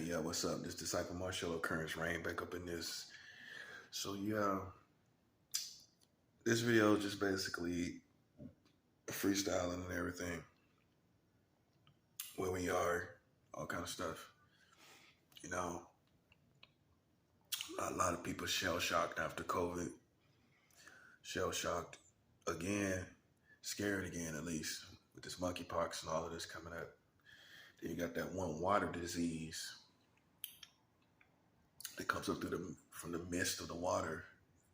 Yeah, what's up? This Disciple Marshall Occurrence Rain back up in this. So yeah, this video is just basically freestyling and everything, where we are, all kind of stuff. You know, a lot of people shell shocked after COVID, shell shocked again, scared again at least, with this monkeypox and all of this coming up. Then you got that one water disease that comes up from the mist of the water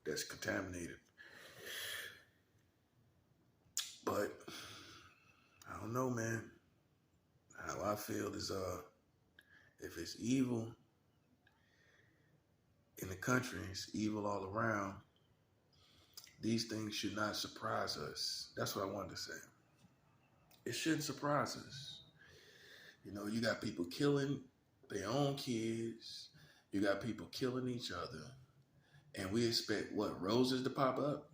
that's contaminated. But I don't know, man. How I feel is if it's evil in the country, it's evil all around, these things should not surprise us. That's what I wanted to say. It shouldn't surprise us. You know, you got people killing their own kids, you got people killing each other, and we expect what, roses to pop up?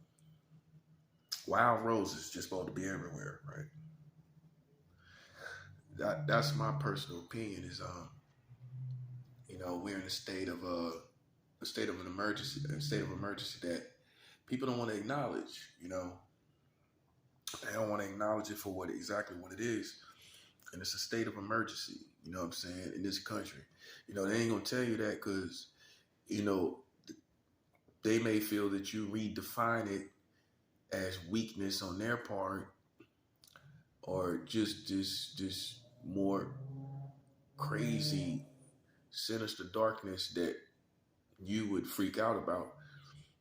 Wild roses just supposed to be everywhere, right? That's my personal opinion. Is you know, we're in a state of an emergency, that people don't want to acknowledge. You know, they don't want to acknowledge it for exactly what it is, and it's a state of emergency. You know what I'm saying? In this country, you know, they ain't gonna tell you that because, you know, they may feel that you redefine it as weakness on their part, or just this more crazy, sinister darkness that you would freak out about.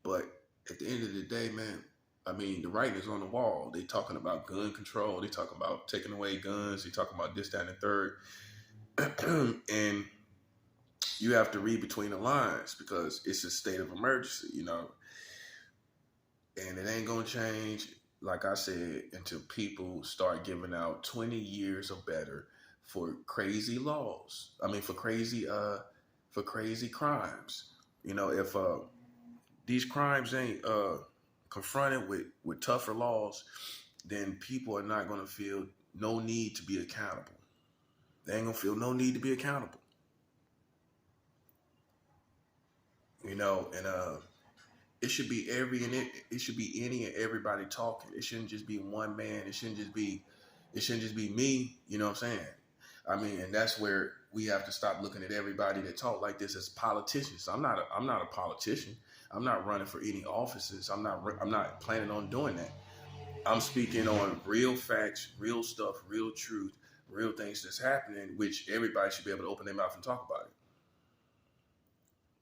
But at the end of the day, man, I mean, the writing is on the wall. They talking about gun control. They talking about taking away guns. They talking about this, that, and the third. And you have to read between the lines because it's a state of emergency, you know. And it ain't going to change, like I said, until people start giving out 20 years or better for crazy laws. I mean, for crazy crimes. You know, if these crimes ain't confronted with tougher laws, then people are not going to feel no need to be accountable. They ain't going to feel no need to be accountable. You know, and it should be it should be any and everybody talking. It shouldn't just be one man. It shouldn't just be me. You know what I'm saying? I mean, and that's where we have to stop looking at everybody that talk like this as politicians. I'm not a politician. I'm not running for any offices. I'm not planning on doing that. I'm speaking on real facts, real stuff, real truth, real things that's happening, which everybody should be able to open their mouth and talk about it.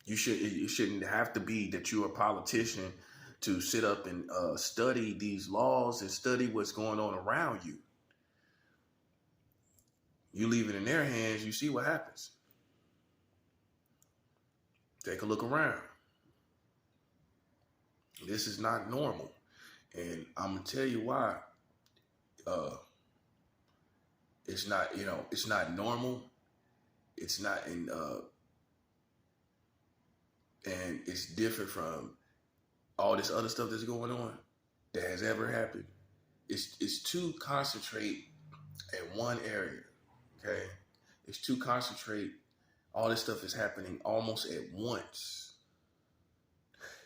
It shouldn't have to be that you're a politician to sit up and study these laws and study what's going on around you. You leave it in their hands, you see what happens. Take a look around. This is not normal. And I'm going to tell you why. It's not, you know, it's not normal. It's not in, and it's different from all this other stuff that's going on that has ever happened. It's too concentrate in one area, okay? It's too concentrate. All this stuff is happening almost at once.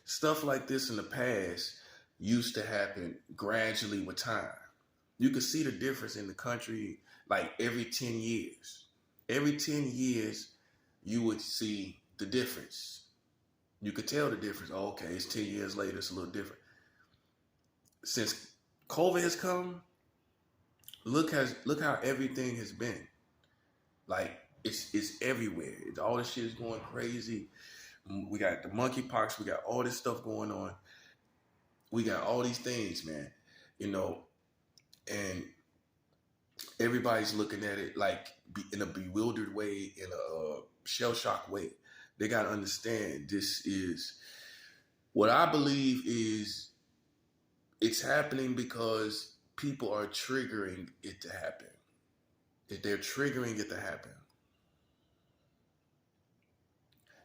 Stuff like this in the past used to happen gradually with time. You could see the difference in the country like every 10 years. Every 10 years, you would see the difference. You could tell the difference. Oh, okay, it's 10 years later, it's a little different. Since COVID has come, look how everything has been. Like, it's everywhere. All this shit is going crazy. We got the monkeypox. We got all this stuff going on. We got all these things, man. You know, and everybody's looking at it like in a bewildered way, in a shell-shocked way. They got to understand this is what I believe is it's happening because people are triggering it to happen. They're triggering it to happen.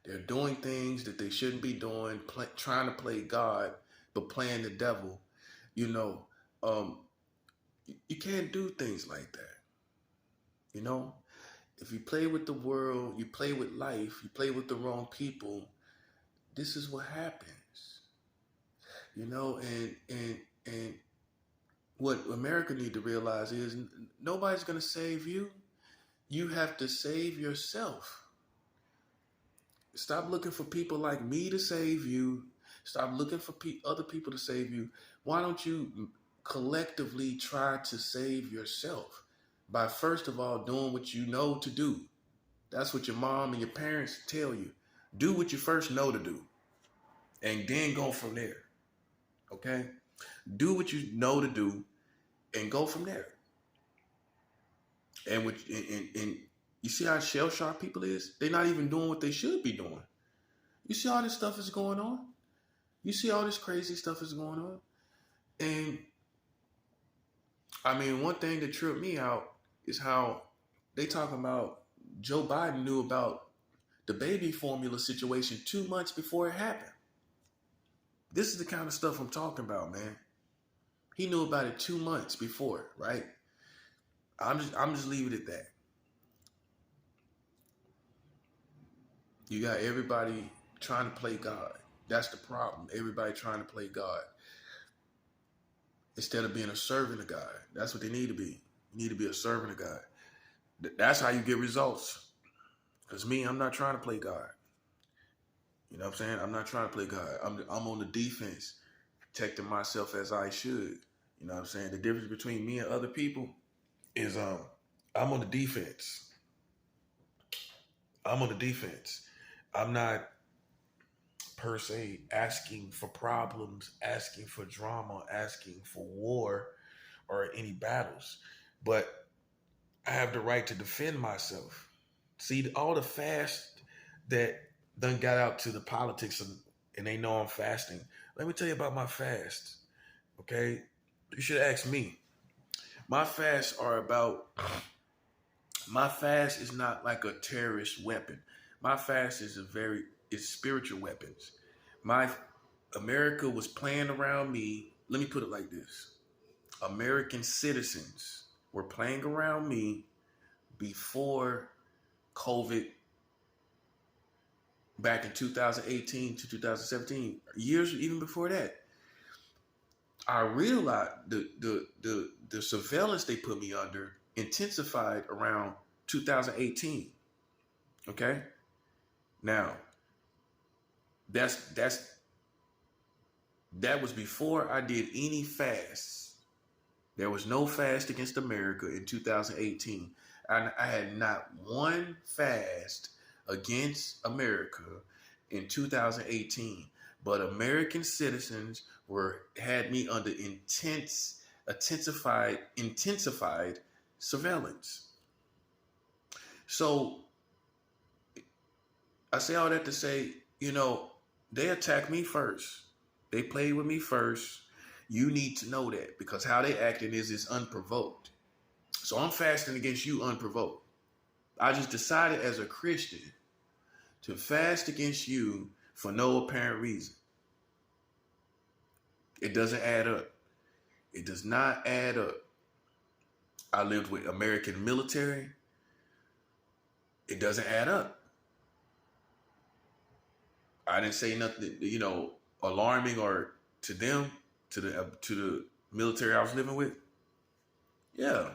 They're doing things that they shouldn't be doing, trying to play God, but playing the devil. You know, you can't do things like that. You know, If you play with the world, you play with life, you play with the wrong people, this is what happens. You know, and what America need to realize is nobody's going to save you. You have to save yourself. Stop looking for people like me to save you. Stop looking for other people to save you. Why don't you collectively try to save yourself by first of all doing what you know to do? That's what your mom and your parents tell you. Do what you first know to do, and then go from there. Okay? Do what you know to do, and go from there. And you see how shell shocked people is? They're not even doing what they should be doing. You see all this stuff is going on? You see all this crazy stuff is going on? And I mean, one thing that tripped me out is how they talking about Joe Biden knew about the baby formula situation 2 months before it happened. This is the kind of stuff I'm talking about, man. He knew about it 2 months before, right? I'm just leaving it at that. You got everybody trying to play God. That's the problem. Everybody trying to play God instead of being a servant of God. That's what they need to be. You need to be a servant of God. That's how you get results. Because me, I'm not trying to play God. You know what I'm saying? I'm not trying to play God. I'm on the defense, protecting myself as I should. You know what I'm saying? The difference between me and other people is I'm on the defense. I'm on the defense. I'm not per se asking for problems, asking for drama, asking for war or any battles. But I have the right to defend myself. See, all the fast that done got out to the politics and they know I'm fasting. Let me tell you about my fast. Okay? You should ask me. My fast is not like a terrorist weapon. My fast is it's spiritual weapons. America was playing around me. Let me put it like this. American citizens were playing around me before COVID, back in 2018 to 2017, years even before that. I realized the surveillance they put me under intensified around 2018. Okay? Now, that was before I did any fasts. There was no fast against America in 2018. I had not one fast against America in 2018. But American citizens had me under intensified surveillance. So I say all that to say, they attacked me first. They played with me first. You need to know that, because how they acting is unprovoked. So I'm fasting against you unprovoked. I just decided as a Christian to fast against you for no apparent reason. It doesn't add up. It does not add up. I lived with American military. It doesn't add up. I didn't say nothing, alarming or to them, to the military I was living with. Yeah.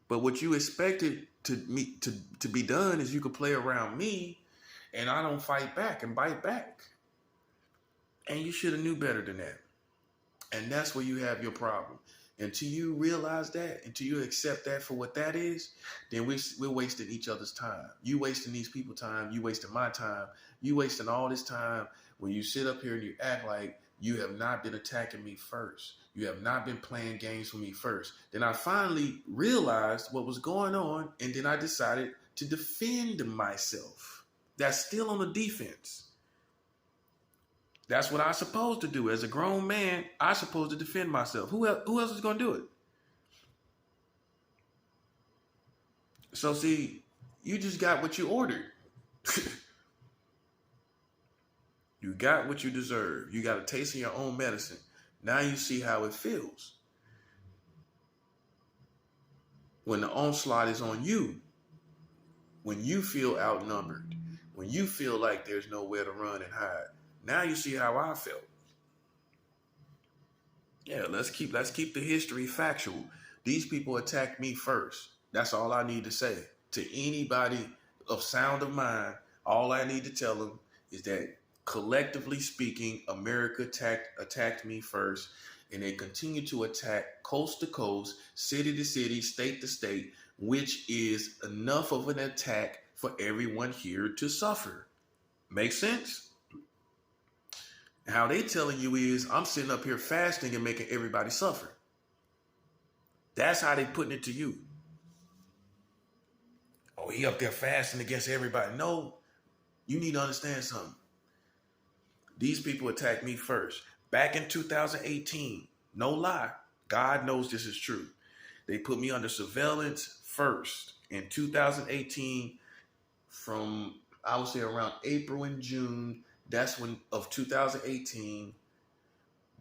But what you expected to be done is you could play around me and I don't fight back and bite back. And you should have knew better than that. And that's where you have your problem. Until you realize that, until you accept that for what that is, then we're wasting each other's time. You wasting these people's time. You wasting my time. You wasting all this time when you sit up here and you act like you have not been attacking me first. You have not been playing games with me first. Then I finally realized what was going on, and then I decided to defend myself. That's still on the defense. That's what I'm supposed to do. As a grown man, I'm supposed to defend myself. Who else is going to do it? So see, you just got what you ordered. You got what you deserve. You got a taste of your own medicine. Now you see how it feels when the onslaught is on you. When you feel outnumbered, when you feel like there's nowhere to run and hide. Now you see how I felt. Yeah, let's keep the history factual. These people attacked me first. That's all I need to say. To anybody of sound of mind, all I need to tell them is that collectively speaking, America attacked me first, and they continue to attack coast to coast, city to city, state to state, which is enough of an attack for everyone here to suffer. Make sense? How they telling you is I'm sitting up here fasting and making everybody suffer. That's how they putting it to you. Oh, he up there fasting against everybody. No, you need to understand something. These people attacked me first. Back in 2018, no lie, God knows this is true. They put me under surveillance first in 2018 from, I would say, around April and June. That's when of 2018.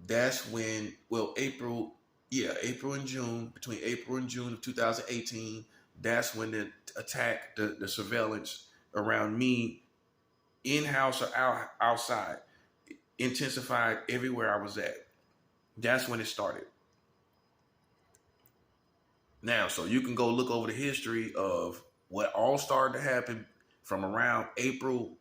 That's when, well, April and June, between April and June of 2018, that's when the attack, the surveillance around me, in-house or outside, intensified everywhere I was at. That's when it started. Now, so you can go look over the history of what all started to happen from around April,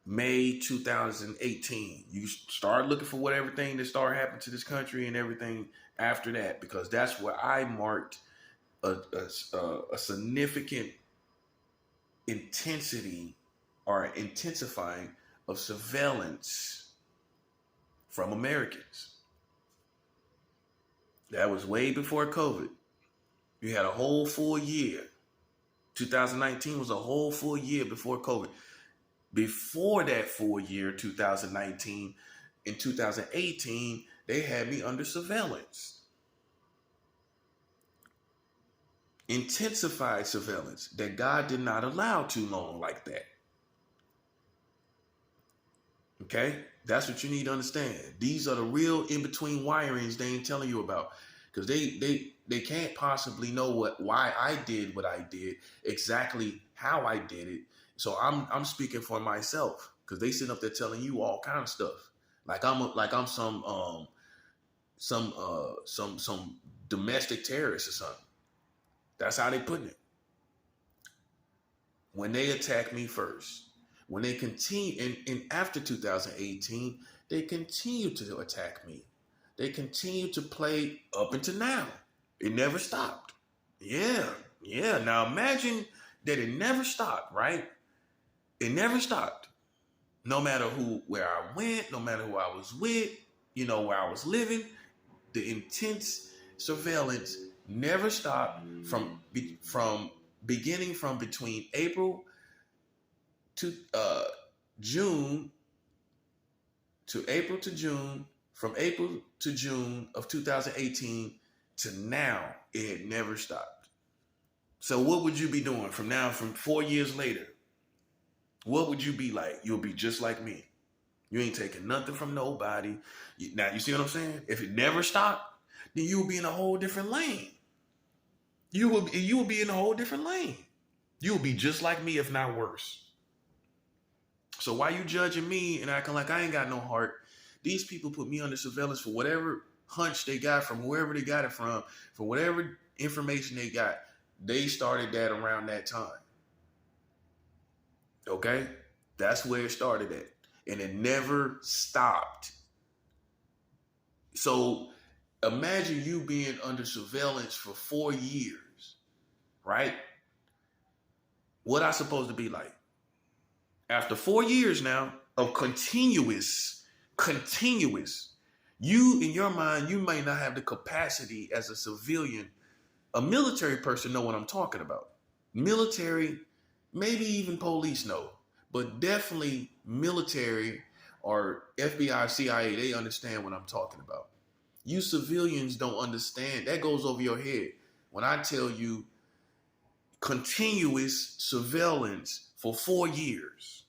May 2018. You start looking for what everything that started happening to this country and everything after that, because that's where I marked a significant intensity or intensifying of surveillance from Americans. That was way before COVID. You had a whole full year. 2019 was a whole full year before COVID. Before that full year, 2019, in 2018, they had me under surveillance. Intensified surveillance that God did not allow too long like that. Okay? That's what you need to understand. These are the real in-between wirings they ain't telling you about. Because they can't possibly know why I did what I did, exactly how I did it. So I'm speaking for myself, because they sitting up there telling you all kind of stuff. Like I'm some domestic terrorist or something. That's how they putting it. When they attack me first, when they continue, and after 2018, they continue to attack me. They continue to play up until now. It never stopped. Yeah. Now imagine that it never stopped, right? It never stopped. No matter where I went, no matter who I was with, where I was living, the intense surveillance never stopped from beginning from between April to June to April to June, from April to June of 2018 to now. It never stopped. So what would you be doing from 4 years later? What would you be like? You'll be just like me. You ain't taking nothing from nobody. Now, you see what I'm saying? If it never stopped, then you will be in a whole different lane. You will be in a whole different lane. You'll be just like me, if not worse. So why you judging me and acting like I ain't got no heart? These people put me under surveillance for whatever hunch they got from wherever they got it from, for whatever information they got. They started that around that time. Okay? That's where it started at. And it never stopped. So imagine you being under surveillance for 4 years, right? What I supposed to be like? After 4 years now of continuous, you in your mind, you may not have the capacity as a civilian. A military person know what I'm talking about. Military, maybe even police know, but definitely military or FBI, CIA, they understand what I'm talking about. You civilians don't understand. That goes over your head. When I tell you continuous surveillance for 4 years,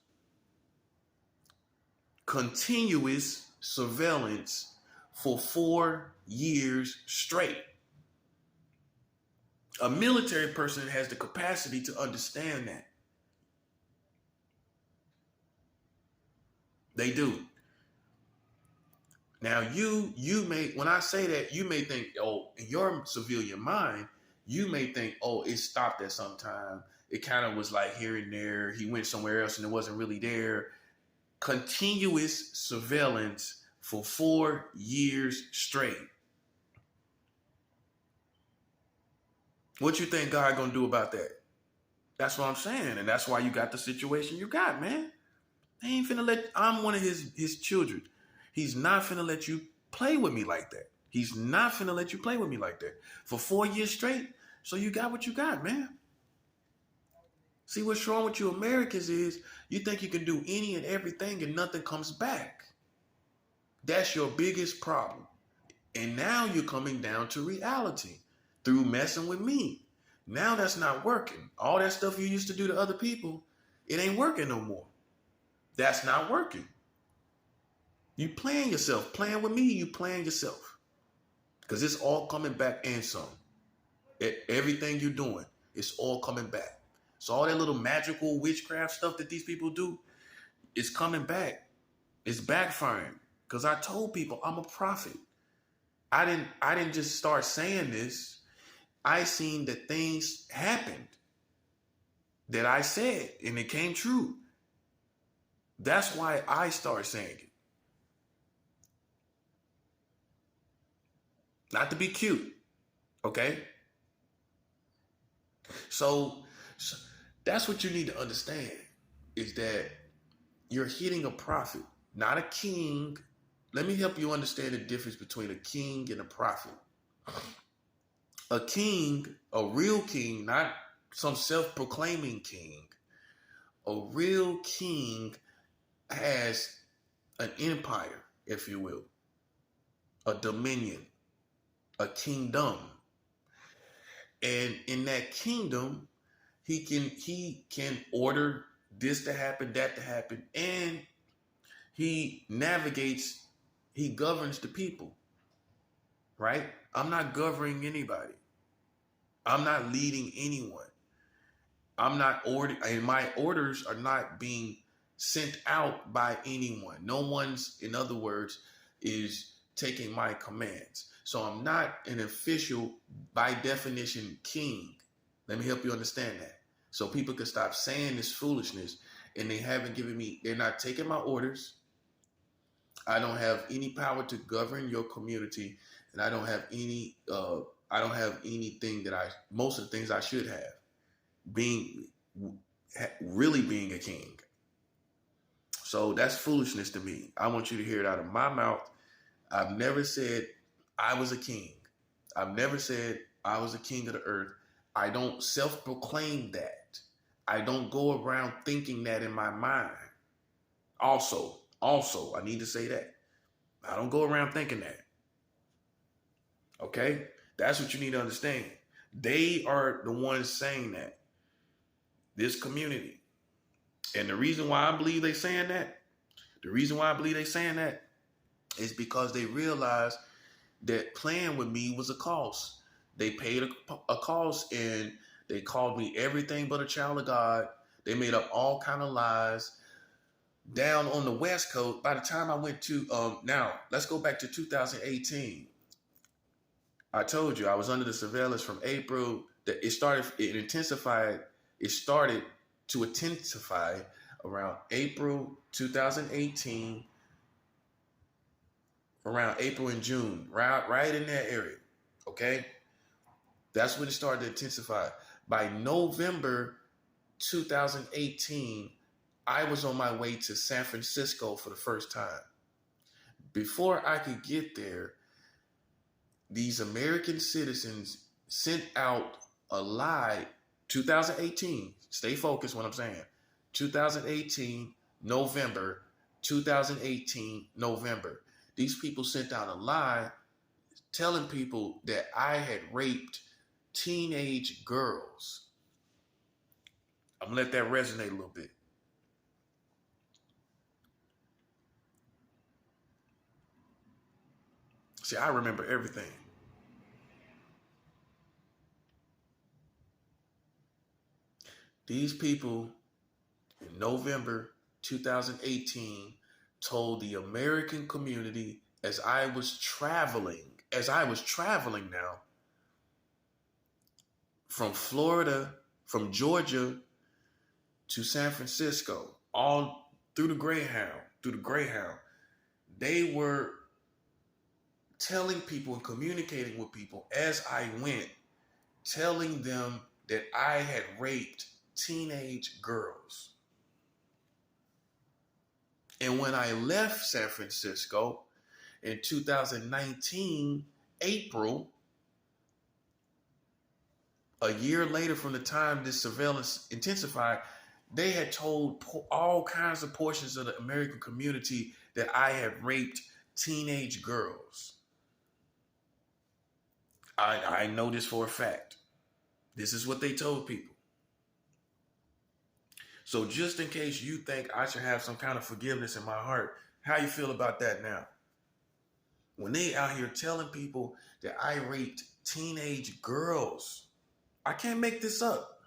continuous surveillance for 4 years straight. A military person has the capacity to understand that. They do. Now you may, when I say that, you may think, oh, in your civilian mind, you may think, oh, it stopped at some time. It kind of was like here and there. He went somewhere else and it wasn't really there. Continuous surveillance for 4 years straight. What you think God gonna do about that? That's what I'm saying, and that's why you got the situation you got, man. He ain't finna let. I'm one of his children. He's not finna let you play with me like that. He's not finna let you play with me like that for 4 years straight. So you got what you got, man. See, what's wrong with you Americans is you think you can do any and everything and nothing comes back. That's your biggest problem. And now you're coming down to reality through messing with me. Now that's not working. All that stuff you used to do to other people, it ain't working no more. That's not working. You playing yourself. Playing with me, you playing yourself. Because it's all coming back and some. Everything you're doing, it's all coming back. So all that little magical witchcraft stuff that these people do, it's coming back. It's backfiring. Because I told people I'm a prophet. I didn't just start saying this. I seen that things happened that I said, and it came true. That's why I started saying it. Not to be cute, okay? So that's what you need to understand, is that you're hitting a prophet, not a king. Let me help you understand the difference between a king and a prophet. A king, a real king, not some self-proclaiming king. A real king has an empire, if you will, a dominion, a kingdom. And in that kingdom, he can order this to happen, that to happen, and he navigates, he governs the people, right? I'm not governing anybody. I'm not leading anyone. I'm not ordering, and my orders are not being sent out by anyone. No one's, in other words, is taking my commands. So I'm not an official, by definition, king. Let me help you understand that. So people can stop saying this foolishness, and they haven't given me, they're not taking my orders. I don't have any power to govern your community, and I don't have anything that most of the things I should have, really being a king. So that's foolishness to me. I want you to hear it out of my mouth. I've never said I was a king. I've never said I was a king of the earth. I don't self-proclaim that. I don't go around thinking that in my mind. Also, I need to say that. I don't go around thinking that. Okay? That's what you need to understand. They are the ones saying that. This community. And the reason why I believe they're saying that, is because they realize that playing with me was a cost. They paid a cost, and they called me everything but a child of God. They made up all kind of lies. Down on the West Coast, by the time I went to, now, let's go back to 2018. I told you I was under the surveillance from April. That it started to intensify around April 2018, around April and June, right in that area, okay? That's when it started to intensify. By November 2018, I was on my way to San Francisco for the first time. Before I could get there, these American citizens sent out a lie. 2018, stay focused what I'm saying. 2018, November, 2018, November. These people sent out a lie telling people that I had raped teenage girls. I'm gonna let that resonate a little bit. See, I remember everything. These people in November 2018 told the American community as I was traveling now from Florida, from Georgia to San Francisco, all through the Greyhound. They were telling people and communicating with people as I went, telling them that I had raped teenage girls. And when I left San Francisco in 2019, April, a year later from the time this surveillance intensified, they had told all kinds of portions of the American community that I had raped teenage girls. I know this for a fact. This is what they told people. So just in case you think I should have some kind of forgiveness in my heart, how you feel about that now? When they out here telling people that I raped teenage girls, I can't make this up.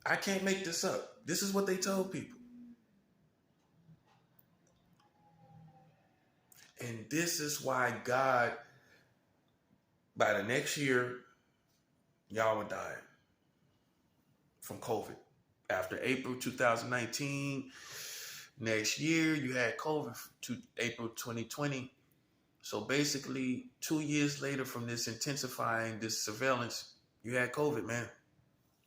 I can't make this up. This is what they told people. And this is why God, by the next year, y'all were dying from COVID. After April 2019, next year you had COVID to April 2020. So basically 2 years later from this intensifying this surveillance, you had COVID, man.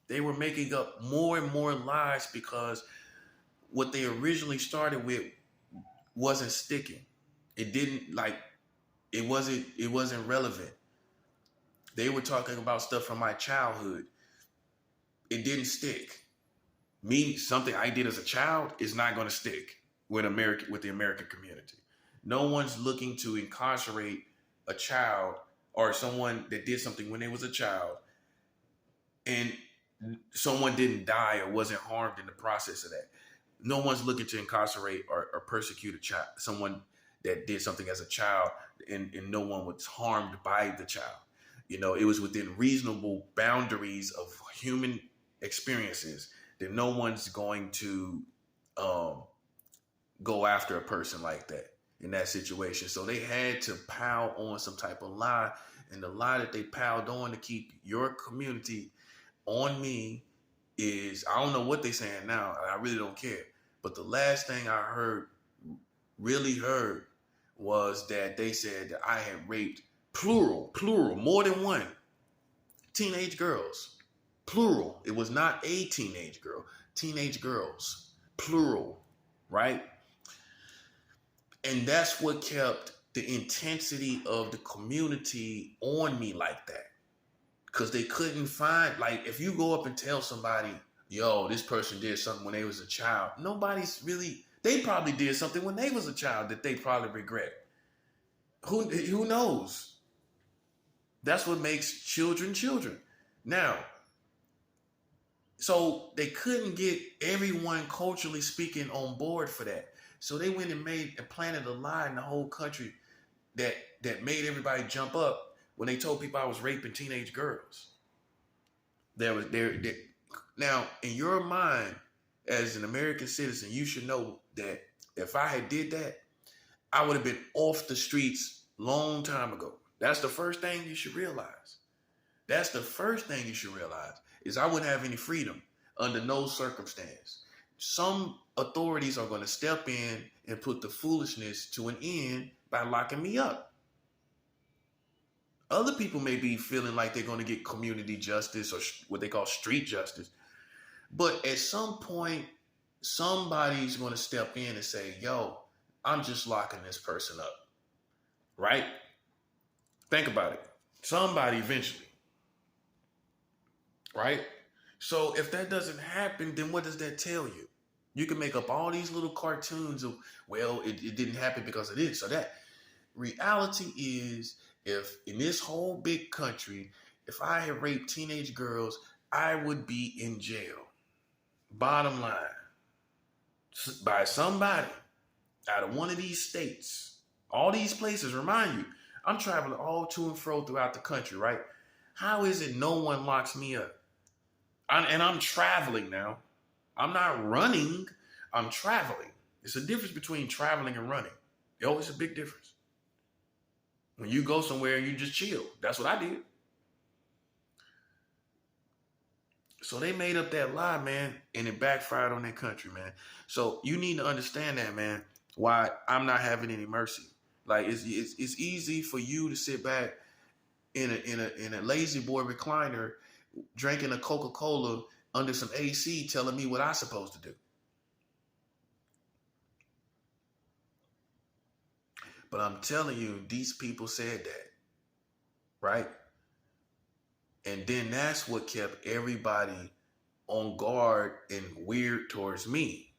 They were making up more and more lies because what they originally started with wasn't sticking. It wasn't relevant. They were talking about stuff from my childhood. It didn't stick. Something I did as a child is not going to stick with the American community. No one's looking to incarcerate a child or someone that did something when they was a child and someone didn't die or wasn't harmed in the process of that. No one's looking to incarcerate or persecute a child, someone that did something as a child and no one was harmed by the child. You know, it was within reasonable boundaries of human experiences that no one's going to go after a person like that in that situation. So they had to pile on some type of lie. And the lie that they piled on to keep your community on me is, I don't know what they're saying now. I really don't care. But the last thing I really heard, was that they said that I had raped plural, more than one, teenage girls. Plural. It was not a teenage girl. Teenage girls. Plural. Right? And that's what kept the intensity of the community on me like that. Because they couldn't find, like, if you go up and tell somebody, yo, this person did something when they was a child, they probably did something when they was a child that they probably regret. Who knows? That's what makes children children. Now, so they couldn't get everyone culturally speaking on board for that. So they went and planted a lie in the whole country that made everybody jump up when they told people I was raping teenage girls. Now, in your mind, as an American citizen, you should know that if I had did that, I would have been off the streets long time ago. That's the first thing you should realize. Is I wouldn't have any freedom under no circumstance. Some authorities are going to step in and put the foolishness to an end by locking me up. Other people may be feeling like they're going to get community justice or what they call street justice. But at some point, somebody's going to step in and say, yo, I'm just locking this person up. Right? Think about it. Somebody eventually. Right? So if that doesn't happen, then what does that tell you? You can make up all these little cartoons of, well, it didn't happen because of this or that. Reality is, if in this whole big country, if I had raped teenage girls, I would be in jail. Bottom line. By somebody out of one of these states. All these places, remind you, I'm traveling all to and fro throughout the country, right? How is it no one locks me up? And I'm traveling now. I'm not running. I'm traveling. It's a difference between traveling and running. Yo, it's a big difference. When you go somewhere and you just chill. That's what I did. So they made up that lie, man, and it backfired on their country, man. So you need to understand that, man, why I'm not having any mercy. Like it's easy for you to sit back in a lazy boy recliner, drinking a Coca-Cola under some AC, telling me what I'm supposed to do. But I'm telling you, these people said that, right? And then that's what kept everybody on guard and weird towards me.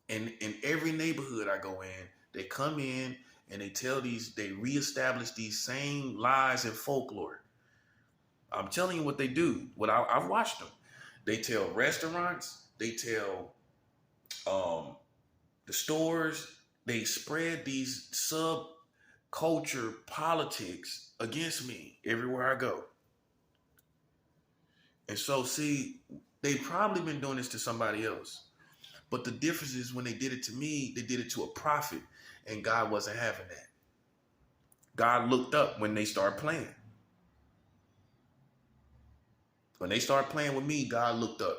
And in every neighborhood I go in, they come in and they reestablish these same lies and folklore. I'm telling you what they do. I've watched them. They tell restaurants, they tell the stores, they spread these subculture politics against me everywhere I go. And so, see, they've probably been doing this to somebody else. But the difference is when they did it to me, they did it to a prophet, and God wasn't having that. God looked up when they started playing. When they started playing with me, God looked up,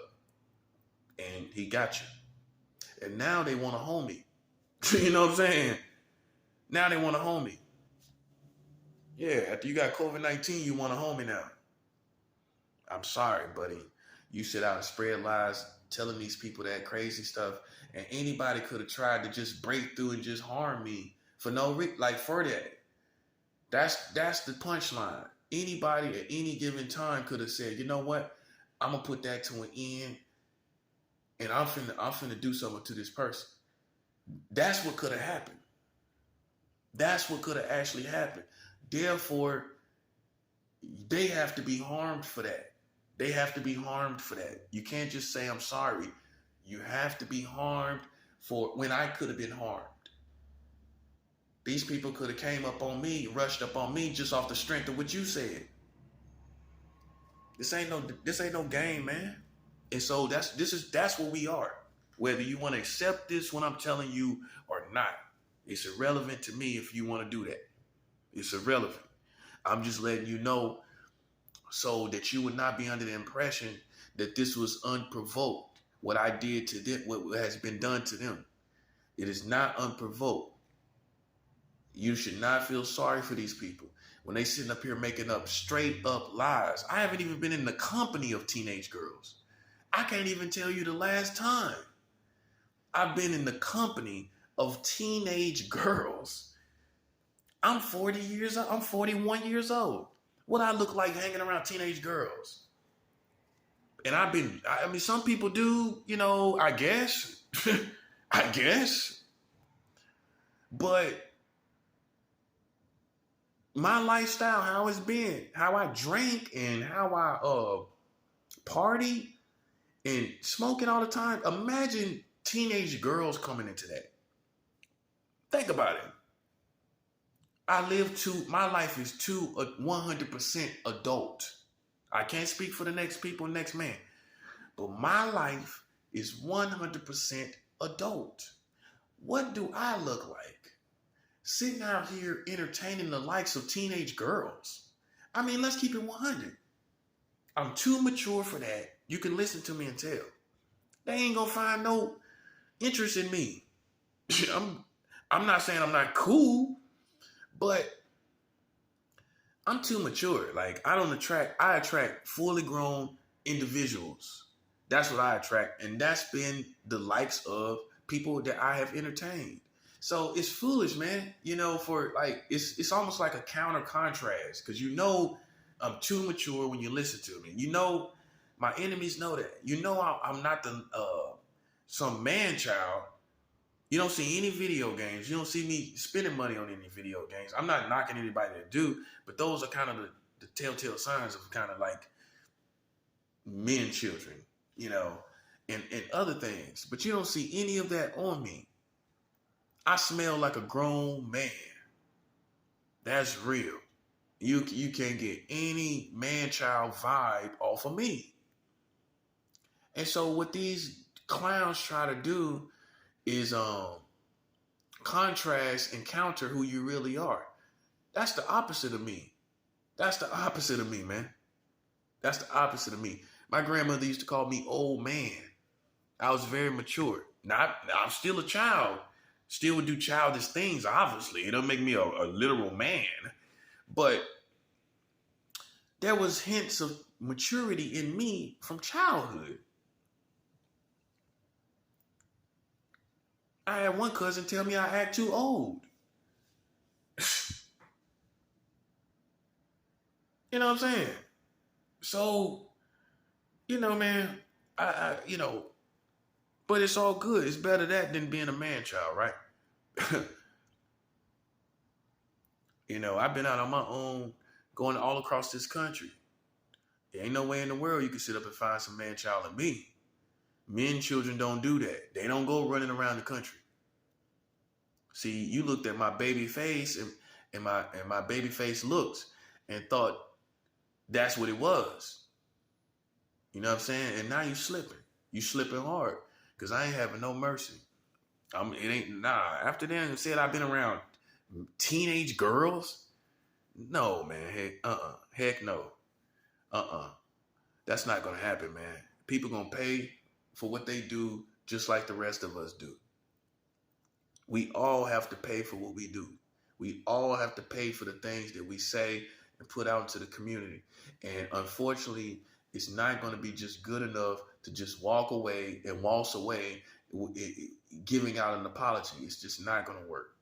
and he got you. And now they want a homie. You know what I'm saying? Now they want a homie. Yeah, after you got COVID-19, you want a homie now. I'm sorry, buddy. You sit out and spread lies, telling these people that crazy stuff, and anybody could have tried to just break through and just harm me for no reason, like for that. That's the punchline. Anybody at any given time could have said, you know what? I'm gonna put that to an end, and I'm finna do something to this person. That's what could have happened. That's what could have actually happened. Therefore, they have to be harmed for that. They have to be harmed for that. You can't just say, I'm sorry. You have to be harmed for when I could have been harmed. These people could have came up on me, rushed up on me just off the strength of what you said. This ain't no game, man. And so that's what we are. Whether you want to accept this when I'm telling you or not, it's irrelevant to me if you want to do that. It's irrelevant. I'm just letting you know so that you would not be under the impression that this was unprovoked. What I did to them, what has been done to them. It is not unprovoked. You should not feel sorry for these people when they sitting up here making up straight up lies. I haven't even been in the company of teenage girls. I can't even tell you the last time I've been in the company of teenage girls. I'm 41 years old. What I look like hanging around teenage girls. And I mean, some people do, you know, I guess. I guess. But my lifestyle, how it's been, how I drink and how I party and smoking all the time. Imagine teenage girls coming into that. Think about it. My life is too 100% adult. I can't speak for the next man, but my life is 100% adult. What do I look like? Sitting out here entertaining the likes of teenage girls. I mean, let's keep it 100. I'm too mature for that. You can listen to me and tell. They ain't gonna find no interest in me. I'm not saying I'm not cool, but I'm too mature. Like I attract fully grown individuals. That's what I attract. And that's been the likes of people that I have entertained. So it's foolish, man. You know, for like, it's almost like a counter contrast because you know I'm too mature when you listen to me. You know, my enemies know that. You know, I'm not some man child. You don't see any video games. You don't see me spending money on any video games. I'm not knocking anybody that do, but those are kind of the telltale signs of kind of like men children, you know, and other things. But you don't see any of that on me. I smell like a grown man. That's real. You can't get any man-child vibe off of me. And so what these clowns try to do is contrast and counter who you really are. That's the opposite of me. That's the opposite of me, man. That's the opposite of me. My grandmother used to call me old man. I was very mature. Not, I'm still a child. Still would do childish things, obviously. It don't make me a literal man. But there was hints of maturity in me from childhood. I had one cousin tell me I act too old. You know what I'm saying? So, man, but it's all good. It's better that than being a man child, right? I've been out on my own, going all across this country. There ain't no way in the world you can sit up and find some man child in me. Men children don't do that. They don't go running around the country. See, you looked at my baby face and my baby face looks and thought that's what it was. You know what I'm saying? And now you slipping. You slipping hard. Cause I ain't having no mercy. After then said I've been around teenage girls. No, man. Heck no. That's not gonna happen, man. People gonna pay for what they do just like the rest of us do. We all have to pay for what we do. We all have to pay for the things that we say and put out into the community. And unfortunately, it's not going to be just good enough to just walk away and waltz away giving out an apology. It's just not going to work.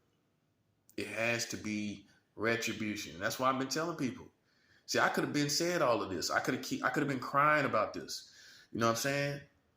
It has to be retribution. And that's why I've been telling people. See, I could have been said all of this. I could have been crying about this. You know what I'm saying?